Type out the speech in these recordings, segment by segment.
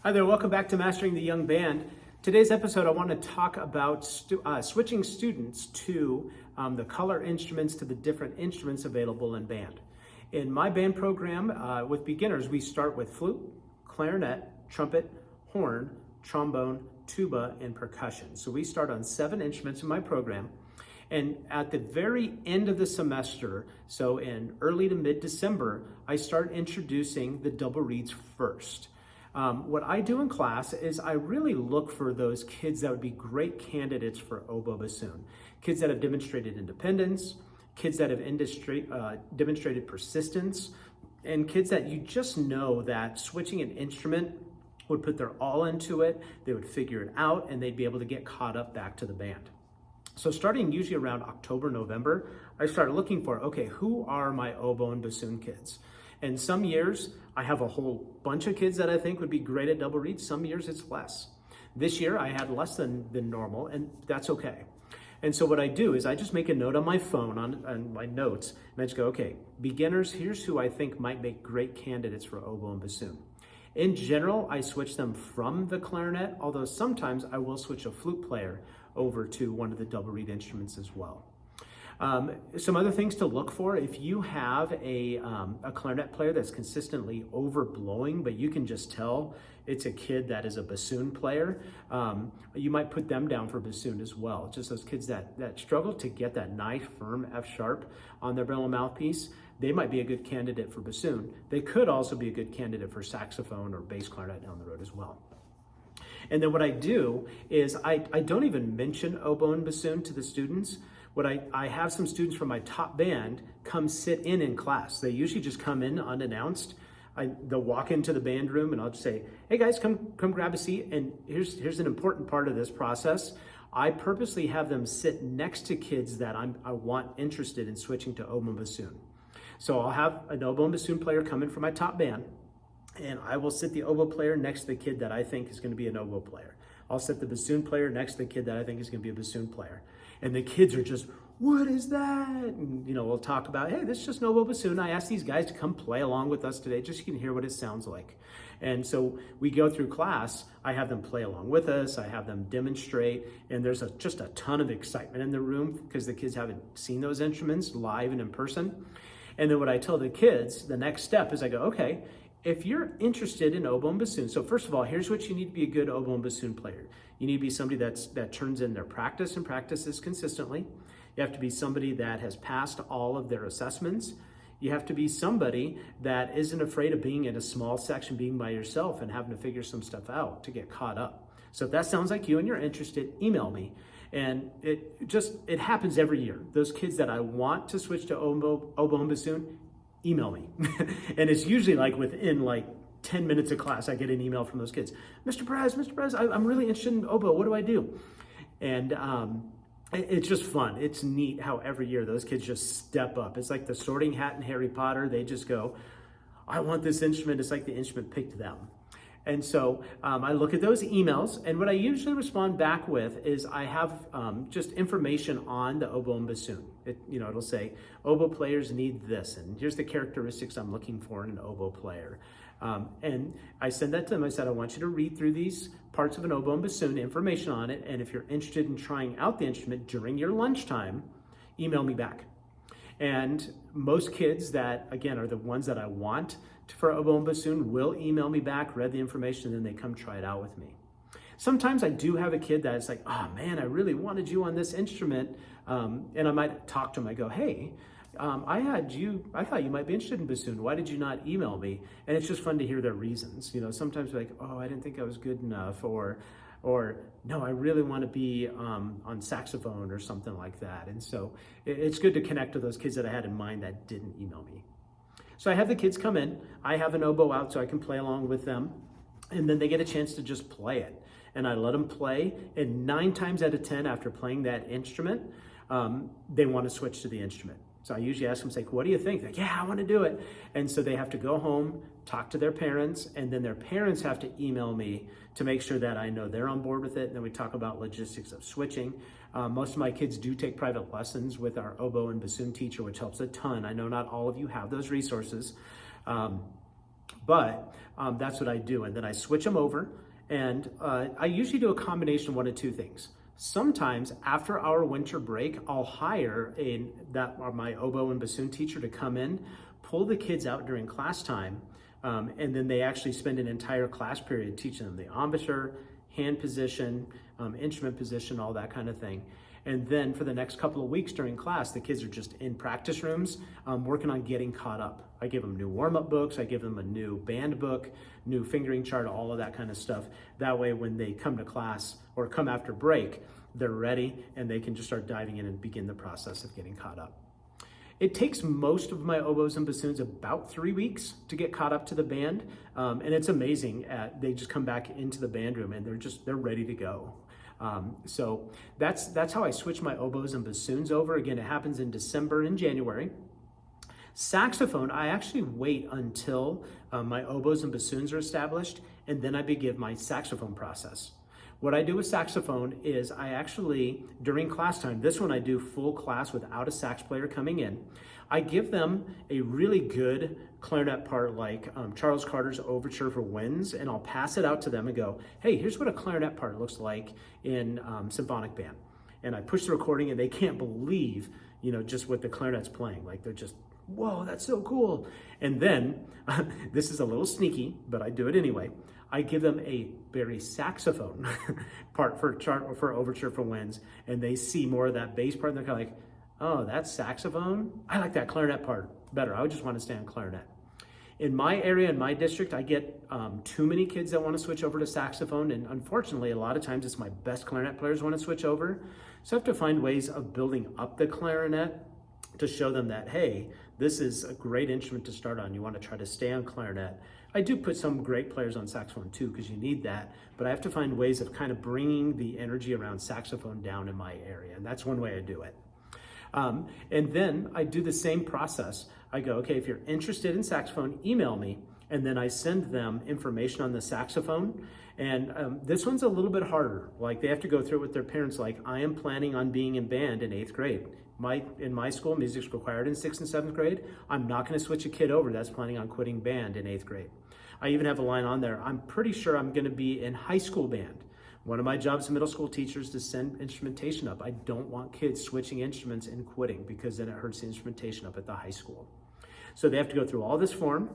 Hi there, welcome back to Mastering the Young Band. Today's episode, I want to talk about switching students to the color instruments, to the different instruments available in band. In my band program with beginners, we start with flute, clarinet, trumpet, horn, trombone, tuba, and percussion. So we start on 7 instruments in my program. And at the very end of the semester, so in early to mid-December, I start introducing the double reeds first. What I do in class is I really look for those kids that would be great candidates for oboe bassoon. Kids that have demonstrated independence, kids that have demonstrated persistence, and kids that you just know that switching an instrument would put their all into it, they would figure it out, and they'd be able to get caught up back to the band. So starting usually around October, November, I started looking for, okay, who are my oboe and bassoon kids? And some years, I have a whole bunch of kids that I think would be great at double reeds. Some years it's less. This year I had less than normal, and that's okay. And so what I do is I just make a note on my phone, on my notes, and I just go, okay, beginners, here's who I think might make great candidates for oboe and bassoon. In general, I switch them from the clarinet, although sometimes I will switch a flute player over to one of the double reed instruments as well. Some other things to look for: if you have a clarinet player that's consistently overblowing, but you can just tell it's a kid that is a bassoon player, you might put them down for bassoon as well. Just those kids that struggle to get that nice firm F sharp on their bellow mouthpiece, they might be a good candidate for bassoon. They could also be a good candidate for saxophone or bass clarinet down the road as well. And then what I do is I don't even mention oboe and bassoon to the students. What I have some students from my top band come sit in class. They usually just come in unannounced. They'll walk into the band room and I'll just say, hey guys, come grab a seat. And here's an important part of this process. I purposely have them sit next to kids that I want interested in switching to oboe and bassoon. So I'll have an oboe and bassoon player come in from my top band, and I will sit the oboe player next to the kid that I think is going to be an oboe player. I'll sit the bassoon player next to the kid that I think is going to be a bassoon player. And the kids are just, what is that? And, we'll talk about, hey, this is just an oboe bassoon. I asked these guys to come play along with us today, just so you can hear what it sounds like. And so we go through class, I have them play along with us, I have them demonstrate, and there's just a ton of excitement in the room because the kids haven't seen those instruments live and in person. And then what I tell the kids, the next step is I go, okay, if you're interested in oboe and bassoon, so first of all, here's what you need to be a good oboe and bassoon player. You need to be somebody that turns in their practice and practices consistently. You have to be somebody that has passed all of their assessments. You have to be somebody that isn't afraid of being in a small section, being by yourself and having to figure some stuff out to get caught up. So if that sounds like you and you're interested, email me. And it happens every year. Those kids that I want to switch to oboe and bassoon, email me. And it's usually within 10 minutes of class, I get an email from those kids. Mr. Perez, I'm really interested in oboe. What do I do? And it's just fun. It's neat how every year those kids just step up. It's like the sorting hat in Harry Potter. They just go, I want this instrument. It's like the instrument picked them. And so I look at those emails, and what I usually respond back with is I have just information on the oboe and bassoon. It'll say, oboe players need this, and here's the characteristics I'm looking for in an oboe player. And I send that to them. I said, I want you to read through these parts of an oboe and bassoon, information on it, and if you're interested in trying out the instrument during your lunchtime, email me back. And most kids that, again, are the ones that I want for oboe and bassoon will email me back, read the information, and then they come try it out with me. Sometimes I do have a kid that's like, oh man, I really wanted you on this instrument. And I might talk to him. I go, hey, I thought you might be interested in bassoon. Why did you not email me? And it's just fun to hear their reasons. Sometimes like, oh, I didn't think I was good enough, or no, I really want to be on saxophone or something like that. And so it's good to connect to those kids that I had in mind that didn't email me. So I have the kids come in, I have an oboe out so I can play along with them, and then they get a chance to just play it. And I let them play, and 9 times out of 10 after playing that instrument, they want to switch to the instrument. So I usually ask them, say, what do you think? They're like, yeah, I want to do it. And so they have to go home, talk to their parents, and then their parents have to email me to make sure that I know they're on board with it. And then we talk about logistics of switching. Most of my kids do take private lessons with our oboe and bassoon teacher, which helps a ton. I know not all of you have those resources. But that's what I do. And then I switch them over. And I usually do a combination of one of two things. Sometimes after our winter break, I'll hire my oboe and bassoon teacher to come in, pull the kids out during class time, and then they actually spend an entire class period teaching them the embouchure, hand position, instrument position, all that kind of thing. And then for the next couple of weeks during class, the kids are just in practice rooms working on getting caught up. I give them new warm-up books, I give them a new band book, new fingering chart, all of that kind of stuff. That way when they come to class or come after break, they're ready and they can just start diving in and begin the process of getting caught up. It takes most of my oboes and bassoons about 3 weeks to get caught up to the band. And it's amazing. They just come back into the band room and they're ready to go. So that's how I switch my oboes and bassoons over. Again, it happens in December and January. Saxophone, I actually wait until my oboes and bassoons are established, and then I begin my saxophone process. What I do with saxophone is I actually, during class time, this one I do full class without a sax player coming in. I give them a really good clarinet part like Charles Carter's Overture for Winds, and I'll pass it out to them and go, hey, here's what a clarinet part looks like in symphonic band. And I push the recording and they can't believe, just what the clarinet's playing. Like they're just, whoa, that's so cool. And then, this is a little sneaky, but I do it anyway. I give them a bari saxophone part for Overture for Winds, and they see more of that bass part, and they're kind of like, oh, that's saxophone? I like that clarinet part better. I would just want to stay on clarinet. In my area, in my district, I get too many kids that want to switch over to saxophone, and unfortunately, a lot of times it's my best clarinet players want to switch over. So I have to find ways of building up the clarinet to show them that, hey, this is a great instrument to start on. You want to try to stay on clarinet. I do put some great players on saxophone too, because you need that, but I have to find ways of kind of bringing the energy around saxophone down in my area, and that's one way I do it. And then I do the same process. I go, okay, if you're interested in saxophone, email me, and then I send them information on the saxophone. And this one's a little bit harder. Like they have to go through it with their parents, like, I am planning on being in band in 8th grade. In my school, music's required in 6th and 7th grade. I'm not gonna switch a kid over that's planning on quitting band in 8th grade. I even have a line on there, I'm pretty sure I'm gonna be in high school band. One of my jobs as a middle school teacher is to send instrumentation up. I don't want kids switching instruments and quitting, because then it hurts the instrumentation up at the high school. So they have to go through all this form,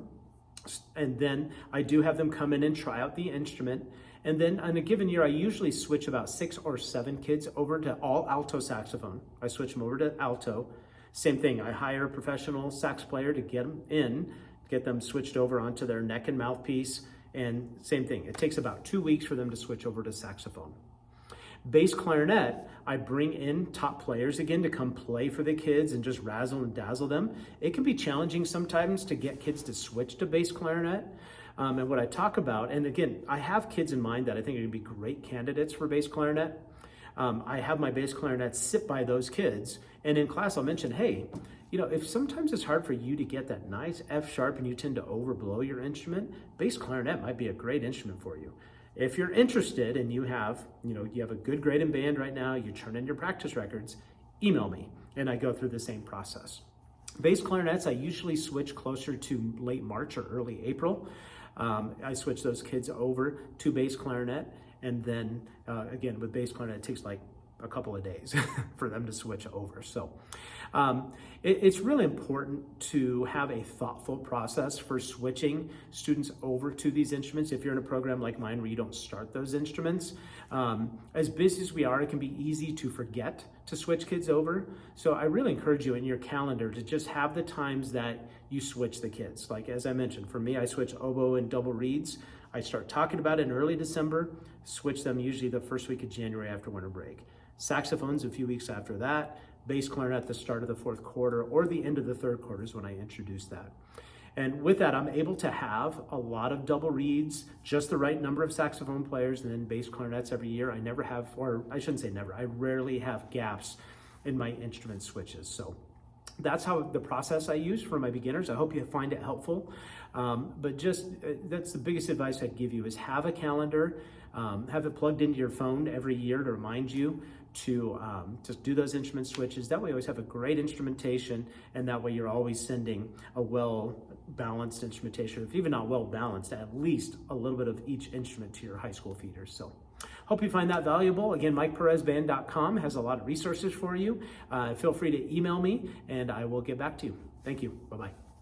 and then I do have them come in and try out the instrument. And then in a given year, I usually switch about 6 or 7 kids over to all alto saxophone. I switch them over to alto. Same thing, I hire a professional sax player to get them in, get them switched over onto their neck and mouthpiece. And same thing, it takes about 2 weeks for them to switch over to saxophone. Bass clarinet, I bring in top players again to come play for the kids and just razzle and dazzle them. It can be challenging sometimes to get kids to switch to bass clarinet. And what I talk about, and again, I have kids in mind that I think are gonna be great candidates for bass clarinet. I have my bass clarinet sit by those kids, and in class I'll mention, hey, if sometimes it's hard for you to get that nice F sharp and you tend to overblow your instrument, bass clarinet might be a great instrument for you. If you're interested and you have a good grade in band right now, you turn in your practice records, email me, and I go through the same process. Bass clarinets, I usually switch closer to late March or early April. I switch those kids over to bass clarinet, and then again, with bass clarinet, it takes like a couple of days for them to switch over. So it's really important to have a thoughtful process for switching students over to these instruments. If you're in a program like mine where you don't start those instruments, as busy as we are, it can be easy to forget to switch kids over. So I really encourage you in your calendar to just have the times that you switch the kids. Like as I mentioned, for me, I switch oboe and double reeds. I start talking about it in early December, switch them usually the first week of January after winter break. Saxophones a few weeks after that, bass clarinet at the start of the 4th quarter or the end of the 3rd quarter is when I introduce that. And with that, I'm able to have a lot of double reeds, just the right number of saxophone players, and then bass clarinets every year. I never have, or I shouldn't say never, I rarely have gaps in my instrument switches. So that's how the process I use for my beginners. I hope you find it helpful. But just that's the biggest advice I'd give you is have a calendar, have it plugged into your phone every year to remind you to do those instrument switches. That way you always have a great instrumentation, and that way you're always sending a well balanced instrumentation, if even not well balanced, at least a little bit of each instrument to your high school feeders. So hope you find that valuable. Again, MikePerezBand.com has a lot of resources for you. Feel free to email me and I will get back to you. Thank you. Bye-bye.